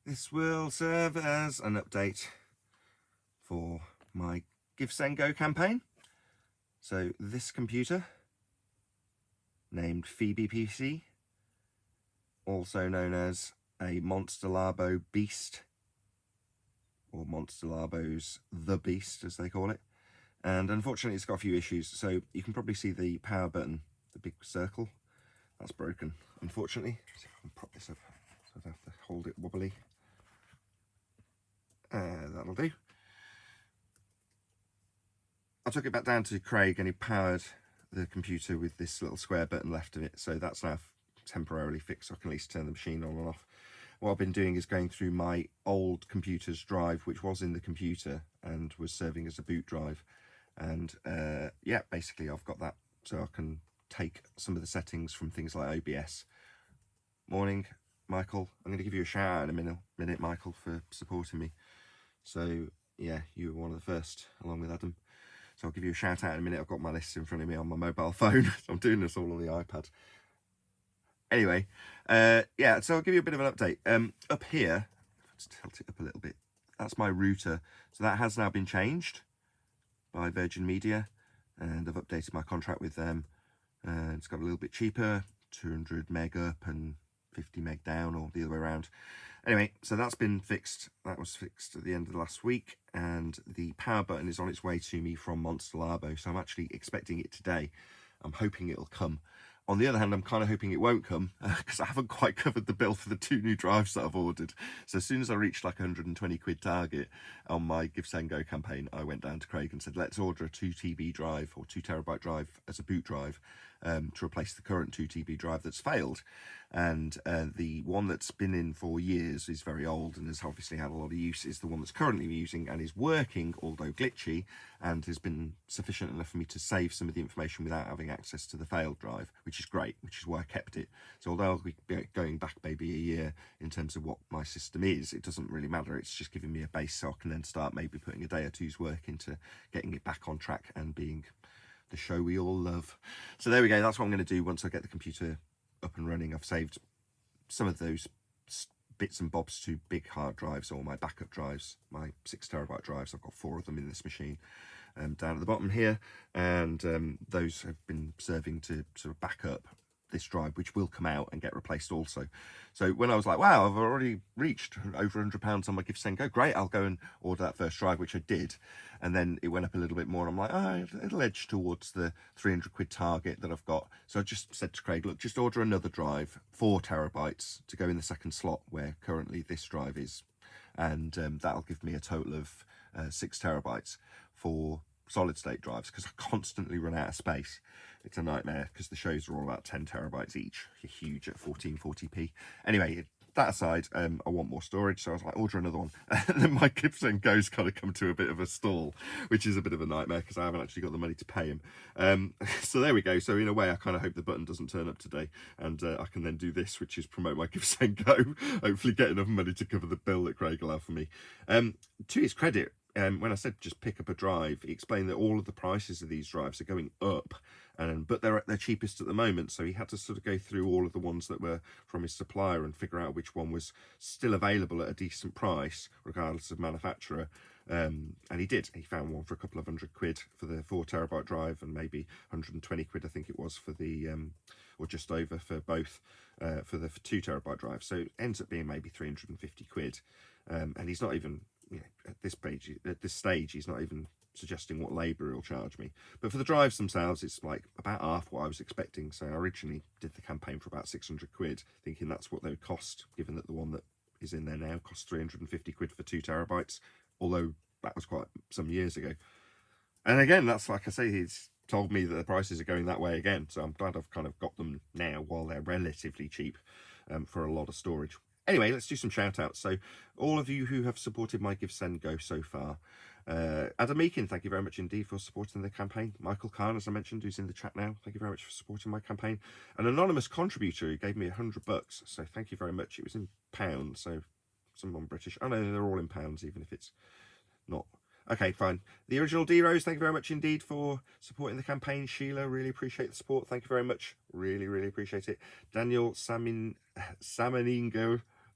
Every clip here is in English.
This will serve as an update for my GiveSendGo campaign. So this computer, named Phoebe PC, also known as a Monster Labo Beast, or Monster Labo's The Beast as they call it, and unfortunately it's got a few issues. So you can probably see the power button, the big circle, that's broken unfortunately. See if I can prop this up so I have to hold it wobbly. That'll do. I took it back down to Craig and he powered the computer with this little square button left of it, so that's now temporarily fixed, so I can at least turn the machine on and off. What I've been doing is going through my old computer's drive, which was in the computer and was serving as a boot drive, and yeah, basically I've got that so I can take some of the settings from things like OBS. Morning, Michael. I'm going to give you a shout out in a minute, Michael, for supporting me. So yeah, you were one of the first, along with Adam. So I'll give you a shout out in a minute. I've got my list in front of me on my mobile phone. So I'm doing this all on the iPad. Anyway, yeah, so I'll give you a bit of an update. Up here, let's tilt it up a little bit. That's my router. So that has now been changed by Virgin Media, and I've updated my contract with them. It's got a little bit cheaper, 200 meg up and 50 meg down, or the other way around. Anyway, so that's been fixed. That was fixed at the end of last week, and the power button is on its way to me from Monster Labo, so I'm actually expecting it today. I'm hoping it'll come. On the other hand, I'm kind of hoping it won't come because I haven't quite covered the bill for the 2 new drives that I've ordered. So as soon as I reached like 120 quid target on my GiveSendGo campaign, I went down to Craig and said, let's order a 2 TB drive or 2 terabyte drive as a boot drive to replace the current 2 TB drive that's failed. And the one that's been in for years is very old and has obviously had a lot of use, is the one that's currently using and is working, although glitchy, and has been sufficient enough for me to save some of the information without having access to the failed drive, which is great, which is why I kept it. So although I'll be going back maybe a year in terms of what my system is, it doesn't really matter. It's just giving me a base so I can then start maybe putting a day or two's work into getting it back on track and being the show we all love. So there we go. That's what I'm going to do once I get the computer up and running. I've saved some of those bits and bobs to big hard drives, or my backup drives, my 6 terabyte drives. I've got 4 of them in this machine down at the bottom here, and those have been serving to sort of back up this drive, which will come out and get replaced also. So when I was like, wow, I've already reached over £100 on my GiveSendGo, great, I'll go and order that first drive, which I did, and then it went up a little bit more, and I'm like, oh, it'll edge towards the 300 quid target that I've got. So I just said to Craig, look, just order another drive, 4 terabytes to go in the second slot where currently this drive is, and that'll give me a total of 6 terabytes for solid state drives, because I constantly run out of space. It's a nightmare because the shows are all about 10 terabytes each. You're huge at 1440p. Anyway, that aside, I want more storage, so I was like, order another one. And then my GiveSendGo's kind of come to a bit of a stall, which is a bit of a nightmare because I haven't actually got the money to pay him. So there we go. So in a way, I kind of hope the button doesn't turn up today, and I can then do this, which is promote my GiveSendGo, hopefully get enough money to cover the bill that Craig will have for me. To his credit, when I said just pick up a drive, he explained that all of the prices of these drives are going up, but they're at their cheapest at the moment. So he had to sort of go through all of the ones that were from his supplier and figure out which one was still available at a decent price, regardless of manufacturer. And he did. He found one for a couple of £100 for the 4 terabyte drive, and maybe 120 quid, I think it was, for the, or just over for both, for the 2 terabyte drive. So it ends up being maybe 350 quid. And he's not even, you know, at this stage, he's not even suggesting what labour he'll charge me. But for the drives themselves, it's like about half what I was expecting. So I originally did the campaign for about 600 quid, thinking that's what they would cost, given that the one that is in there now costs 350 quid for 2 terabytes, although that was quite some years ago. And again, that's like I say, he's told me that the prices are going that way again. So I'm glad I've kind of got them now while they're relatively cheap for a lot of storage. Anyway, let's do some shout outs. So all of you who have supported my GiveSendGo so far, Adam Meakin, thank you very much indeed for supporting the campaign. Michael Khan, as I mentioned, who's in the chat now, thank you very much for supporting my campaign. An anonymous contributor who gave me $100, so thank you very much. It was in pounds, so someone British. Oh no, they're all in pounds, even if it's not. Okay, fine. The original D-Rose, thank you very much indeed for supporting the campaign. Sheila, really appreciate the support. Thank you very much. Really, really appreciate it. Daniel Samaningo,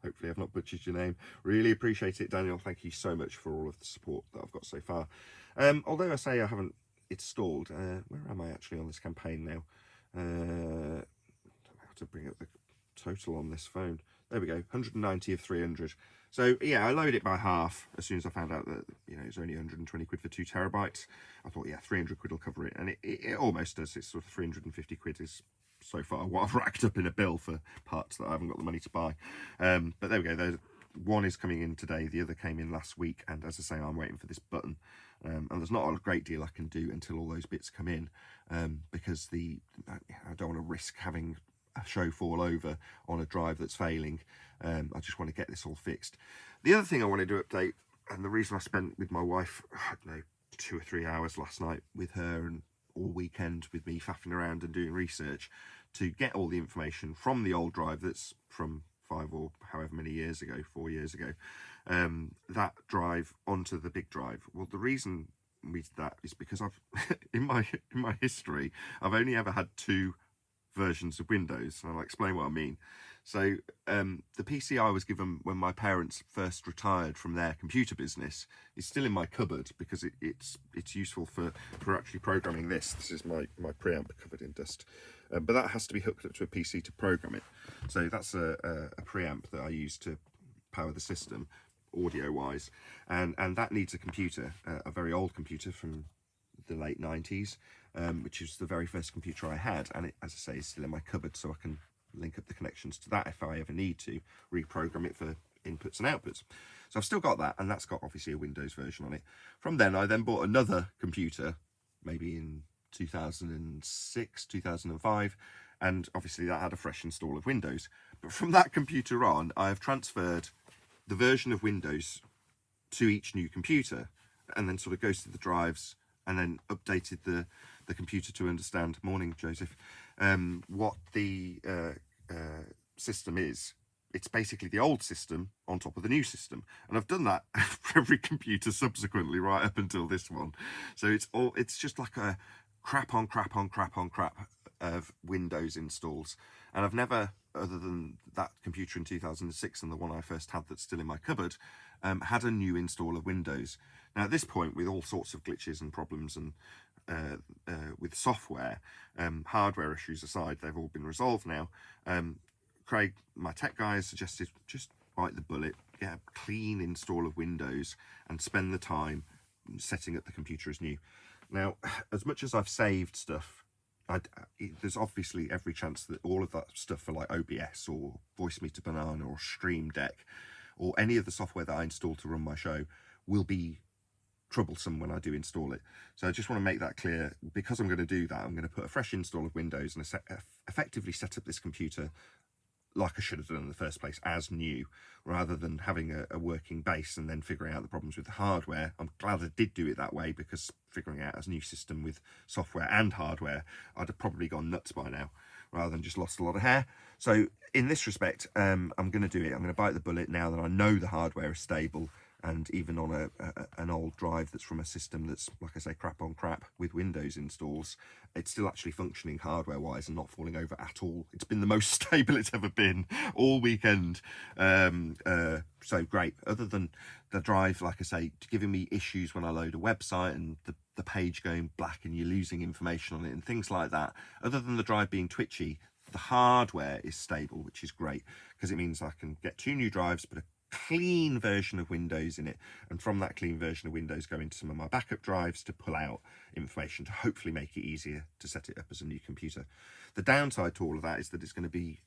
Hopefully I've not butchered your name. Really appreciate it, Daniel. Thank you so much for all of the support that I've got so far. Although I say I haven't installed, where am I actually on this campaign now? I don't know how to bring up the total on this phone. There we go, 190 of 300. So yeah, I lowered it by half as soon as I found out that, you know, it's only 120 quid for 2 terabytes. I thought, yeah, 300 quid will cover it, and it almost does. It's sort of 350 quid is so far what I've racked up in a bill for parts that I haven't got the money to buy. But there we go. One is coming in today, the other came in last week, and as I say, I'm waiting for this button. And there's not a great deal I can do until all those bits come in, because I don't want to risk having a show fall over on a drive that's failing. I just want to get this all fixed. The other thing I wanted to update, and the reason I spent with my wife, I don't know, 2 or 3 hours last night with her, and all weekend with me faffing around and doing research to get all the information from the old drive that's from 5 or however many years ago, 4 years ago, that drive onto the big drive. Well, the reason we did that is because I've in my history, I've only ever had 2 versions of Windows, and I'll explain what I mean. So the PC I was given when my parents first retired from their computer business is still in my cupboard, because it's useful for actually programming this. This is my preamp covered in dust, but that has to be hooked up to a PC to program it. So that's a preamp that I use to power the system audio wise, and that needs a computer, a very old computer from the late 90s, which is the very first computer I had, and it, as I say, is still in my cupboard, so I can link up the connections to that if I ever need to reprogram it for inputs and outputs. So I've still got that, and that's got obviously a Windows version on it. From then I then bought another computer, maybe in 2006, 2005, and obviously that had a fresh install of Windows. But from that computer on, I have transferred the version of Windows to each new computer, and then sort of goes to the drives, and then updated the computer to understand, morning Joseph, what the system is. It's basically the old system on top of the new system, and I've done that for every computer subsequently right up until this one. So it's just like a crap on crap on crap on crap of Windows installs, and I've never, other than that computer in 2006 and the one I first had that's still in my cupboard, had a new install of Windows. Now at this point, with all sorts of glitches and problems and with software, hardware issues aside, they've all been resolved now. Craig, my tech guy, has suggested just bite the bullet, get a clean install of Windows and spend the time setting up the computer as new. Now, as much as I've saved stuff, there's obviously every chance that all of that stuff for like OBS or Voice Meter Banana or Stream Deck or any of the software that I install to run my show will be troublesome when I do install it. So I just want to make that clear. Because I'm going to do that, I'm going to put a fresh install of Windows and effectively set up this computer like I should have done in the first place, as new, rather than having a working base and then figuring out the problems with the hardware. I'm glad I did do it that way, because figuring out a new system with software and hardware, I'd have probably gone nuts by now, rather than just lost a lot of hair. So in this respect, I'm going to do it. I'm going to bite the bullet now that I know the hardware is stable, and even on an old drive that's from a system that's, like I say, crap on crap with Windows installs, it's still actually functioning hardware-wise and not falling over at all. It's been the most stable it's ever been all weekend. So great. Other than the drive, like I say, giving me issues when I load a website and the page going black and you're losing information on it and things like that, other than the drive being twitchy, the hardware is stable, which is great, because it means I can get 2 new drives, put a clean version of Windows in it, and from that clean version of Windows go into some of my backup drives to pull out information to hopefully make it easier to set it up as a new computer. The downside to all of that is that it's going to be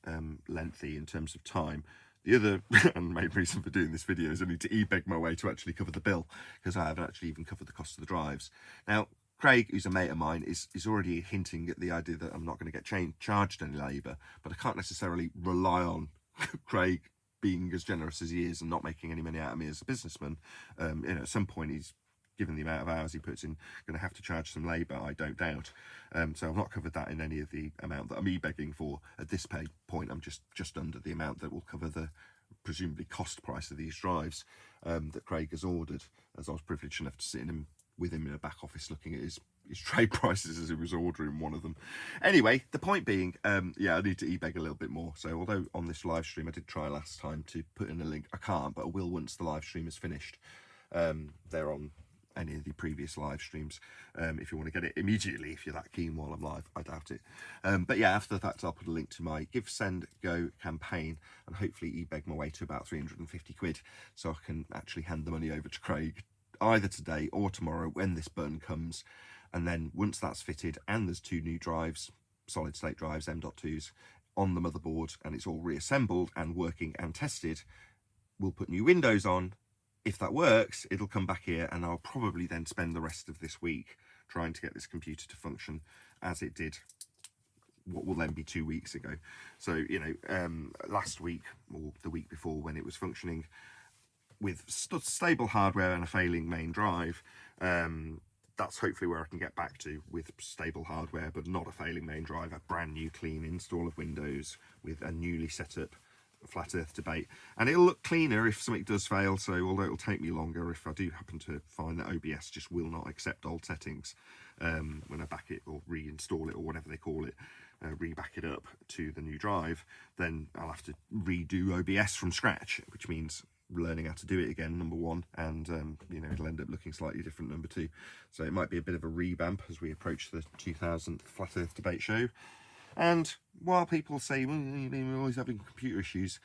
lengthy in terms of time. The other and main reason for doing this video is I need to e-beg my way to actually cover the bill, because I haven't actually even covered the cost of the drives. Now Craig, who's a mate of mine, is already hinting at the idea that I'm not going to get charged any labour, but I can't necessarily rely on Craig being as generous as he is and not making any money out of me as a businessman. At some point, he's, given the amount of hours he puts in, going to have to charge some labour, I don't doubt. So I've not covered that in any of the amount that I'm e-begging for. At this point, I'm just under the amount that will cover the presumably cost price of these drives that Craig has ordered, as I was privileged enough to sit with him in a back office looking at his his trade prices as he was ordering one of them. Anyway, the point being, yeah, I need to ebeg a little bit more. So although on this live stream I did try last time to put in a link, I can't, but I will once the live stream is finished. They're on any of the previous live streams if you want to get it immediately, if you're that keen while I'm live. I doubt it, but yeah, after the fact I'll put a link to my GiveSendGo campaign and hopefully ebeg my way to about 350 quid so I can actually hand the money over to Craig either today or tomorrow when this button comes. And then once that's fitted and there's 2 new drives, solid state drives, M.2s on the motherboard, and it's all reassembled and working and tested, we'll put new Windows on. If that works, it'll come back here, and I'll probably then spend the rest of this week trying to get this computer to function as it did what will then be 2 weeks ago. So, you know, last week or the week before, when it was functioning with stable hardware and a failing main drive, that's hopefully where I can get back to, with stable hardware but not a failing main drive, a brand new clean install of Windows with a newly set up flat earth debate, and it'll look cleaner if something does fail. So although it'll take me longer, if I do happen to find that OBS just will not accept old settings when I back it or reinstall it or whatever they call it, reback it up to the new drive, then I'll have to redo OBS from scratch, which means learning how to do it again, number one, and you know, it'll end up looking slightly different, number two. So it might be a bit of a revamp as we approach the 2000th flat earth debate show. And while people say, well, you're always having computer issues,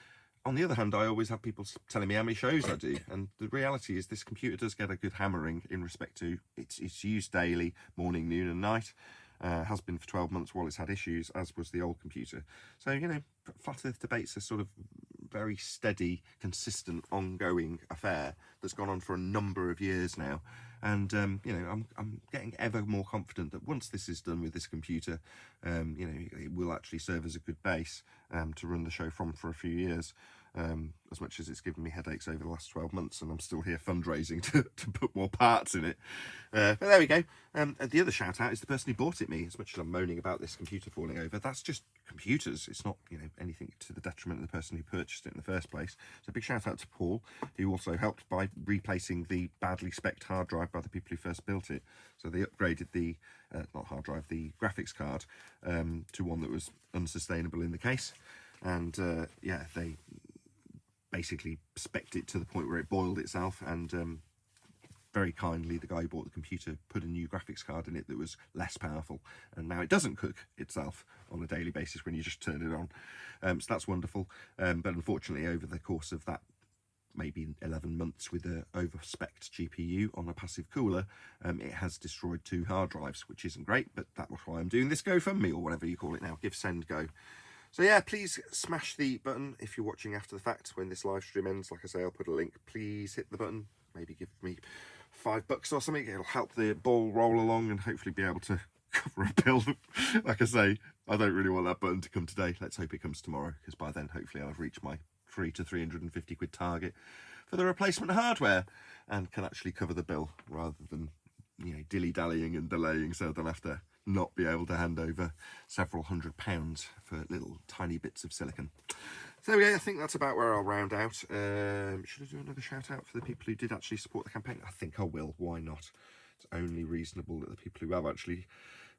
on the other hand, I always have people telling me how many shows I do. And the reality is this computer does get a good hammering in respect to it's used daily, morning, noon and night. Has been for 12 months while it's had issues, as was the old computer. So, you know, flat earth debates are sort of very steady, consistent, ongoing affair that's gone on for a number of years now. And, you know, I'm getting ever more confident that once this is done with this computer, you know, it will actually serve as a good base to run the show from for a few years. As much as it's given me headaches over the last 12 months, and I'm still here fundraising to put more parts in it. But there we go. The other shout out is the person who bought it me. As much as I'm moaning about this computer falling over, that's just computers. It's not, you know, anything to the detriment of the person who purchased it in the first place. So big shout out to Paul, who also helped by replacing the badly spec'd hard drive by the people who first built it. So they upgraded the, not hard drive, the graphics card to one that was unsustainable in the case. And yeah, they basically spec'd it to the point where it boiled itself, and very kindly the guy who bought the computer put a new graphics card in it that was less powerful, and now it doesn't cook itself on a daily basis when you just turn it on. So that's wonderful, but unfortunately over the course of that maybe 11 months with a over-spec'd GPU on a passive cooler, it has destroyed 2 hard drives, which isn't great, but that's why I'm doing this GoFundMe, or whatever you call it now, GiveSendGo. So yeah, please smash the button if you're watching after the fact. When this live stream ends, like I say, I'll put a link. Please hit the button. Maybe give me $5 or something. It'll help the ball roll along and hopefully be able to cover a bill. Like I say, I don't really want that button to come today. Let's hope it comes tomorrow, because by then hopefully I'll have reached my 300 to 350 quid target for the replacement hardware and can actually cover the bill rather than, you know, dilly-dallying and delaying, so I don't have to not be able to hand over several £100 for little tiny bits of silicon. So yeah, I think that's about where I'll round out. Should I do another shout out for the people who did actually support the campaign? I think I will. Why not? It's only reasonable that the people who have actually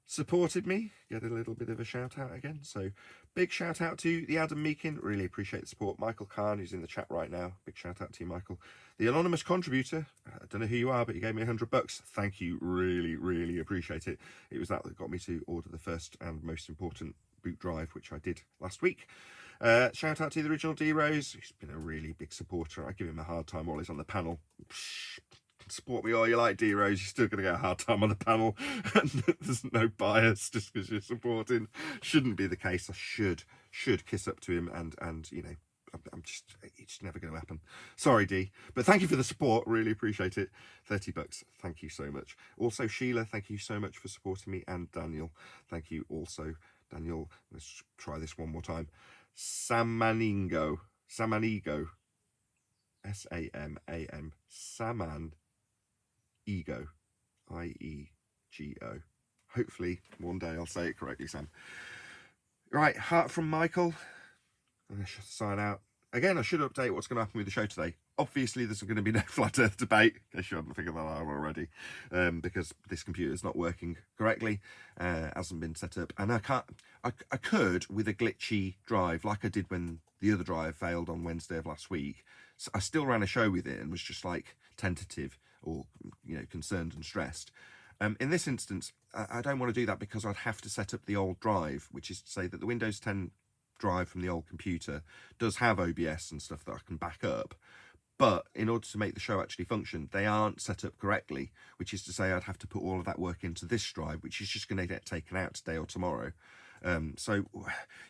supported me get a little bit of a shout out again. So big shout out to the Adam Meakin, really appreciate the support. Michael Khan, who's in the chat right now, big shout out to you, Michael. The anonymous contributor, I don't know who you are, but you gave me $100. Thank you, really appreciate it. It was that got me to order the first and most important boot drive, which I did last week. Shout out to the original D-Rose, who's been a really big supporter. I give him a hard time while he's on the panel. Support me all you like, D-Rose, you're still going to get a hard time on the panel. There's no bias just because you're supporting. Shouldn't be the case. I should kiss up to him, and you know, I'm just, it's never going to happen. Sorry, D, but thank you for the support. Really appreciate it. $30. Thank you so much. Also, Sheila, thank you so much for supporting me, and Daniel, thank you also. Daniel, let's try this one more time. Samanigo, S-A-M-A-M, Saman. Ego, I-E-G-O. Hopefully one day I'll say it correctly, Sam. Right, heart from Michael. I'm going to sign out. again, I should update what's going to happen with the show today. Obviously, there's going to be no flat Earth debate, in case you haven't figured that out already, because this computer is not working correctly, hasn't been set up, and I could, with a glitchy drive, like I did when the other drive failed on Wednesday of last week. So I still ran a show with it and was just like tentative or, you know, concerned and stressed. In this instance, I don't want to do that because I'd have to set up the old drive, which is to say that the Windows 10 drive from the old computer does have OBS and stuff that I can back up, but in order to make the show actually function, they aren't set up correctly, which is to say I'd have to put all of that work into this drive, which is just going to get taken out today or tomorrow. So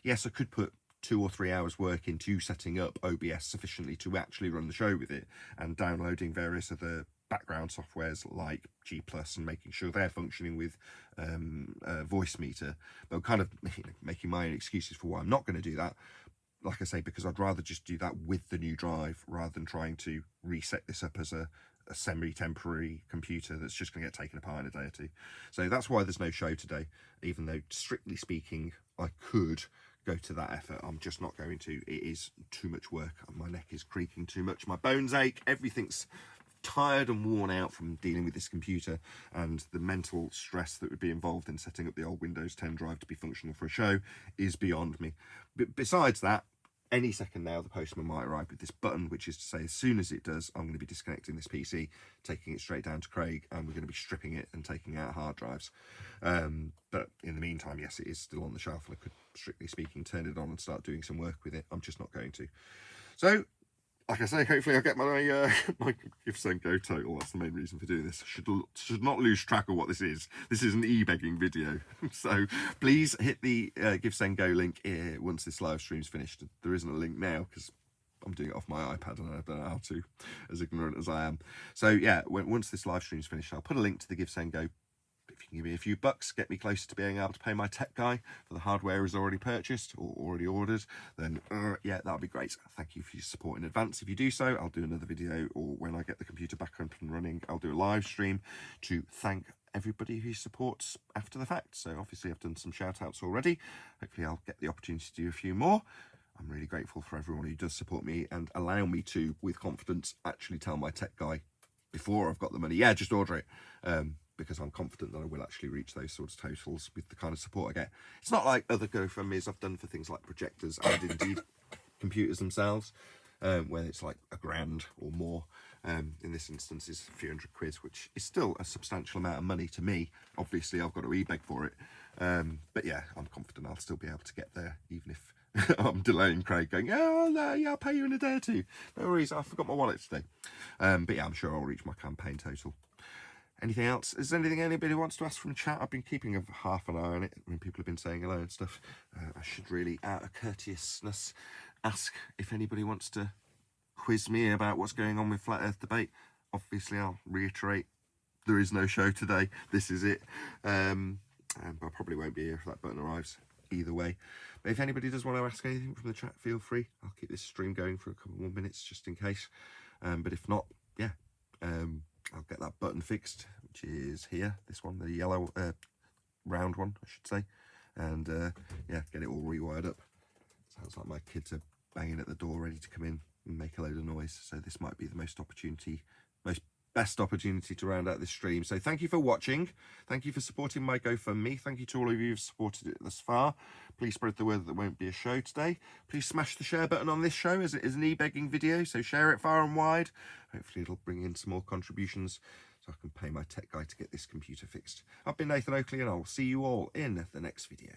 yes, I could put 2 or 3 hours work into setting up OBS sufficiently to actually run the show with it, and downloading various other background softwares like G+ and making sure they're functioning with voice meter. But I'm kind of making my own excuses for why I'm not going to do that, like I say, because I'd rather just do that with the new drive rather than trying to reset this up as a semi-temporary computer that's just going to get taken apart in a day or two. So that's why there's no show today, even though strictly speaking I could go to that effort. I'm just not going to. It is too much work. My neck is creaking too much, my bones ache, everything's tired and worn out from dealing with this computer, and the mental stress that would be involved in setting up the old Windows 10 drive to be functional for a show is beyond me. But besides that, any second now the postman might arrive with this button, which is to say as soon as it does, I'm going to be disconnecting this PC, taking it straight down to Craig, and we're going to be stripping it and taking out hard drives. But in the meantime, yes, it is still on the shelf, and I could, strictly speaking, turn it on and start doing some work with it. I'm just not going to. So like I say, hopefully I'll get my my GiveSendGo total. That's the main reason for doing this. Should not lose track of what this is. This is an e-begging video. So please hit the GiveSendGo link once this live stream's finished. There isn't a link now because I'm doing it off my iPad and I don't know how to, as ignorant as I am. So yeah, once this live stream's finished, I'll put a link to the GiveSendGo. If you can give me a few bucks, get me closer to being able to pay my tech guy for the hardware is already purchased or already ordered, then yeah, that'll be great. Thank you for your support in advance. If you do so, I'll do another video, or when I get the computer back up and running, I'll do a live stream to thank everybody who supports after the fact. So obviously I've done some shout outs already. Hopefully I'll get the opportunity to do a few more. I'm really grateful for everyone who does support me and allow me to, with confidence, actually tell my tech guy before I've got the money, yeah, just order it. Because I'm confident that I will actually reach those sorts of totals with the kind of support I get. It's not like other GoFundMes I've done for things like projectors and indeed computers themselves, where it's like £1,000 or more. In this instance is a few £100, which is still a substantial amount of money to me. Obviously I've got to e-beg for it, but yeah, I'm confident I'll still be able to get there, even if I'm delaying Craig going, oh no, yeah, I'll pay you in a day or two. No worries, I forgot my wallet today. But yeah, I'm sure I'll reach my campaign total. Anything else? Is there anything anybody wants to ask from the chat? I've been keeping half an eye on it when people have been saying hello and stuff. I should really, out of courteousness, ask if anybody wants to quiz me about what's going on with Flat Earth debate. Obviously, I'll reiterate, there is no show today. This is it. I probably won't be here if that button arrives either way. But if anybody does want to ask anything from the chat, feel free. I'll keep this stream going for a couple more minutes just in case. But if not, yeah. I'll get that button fixed, which is here, this one, the yellow round one, I should say, and yeah, get it all rewired up. Sounds like my kids are banging at the door ready to come in and make a load of noise, so this might be the best opportunity to round out this stream. So thank you for watching, thank you for supporting my GoFundMe, thank you to all of you who've supported it thus far. Please spread the word that there won't be a show today. Please smash the share button on this show as it is an e-begging video, so share it far and wide. Hopefully it'll bring in some more contributions so I can pay my tech guy to get this computer fixed. I've been Nathan Oakley and I will see you all in the next video.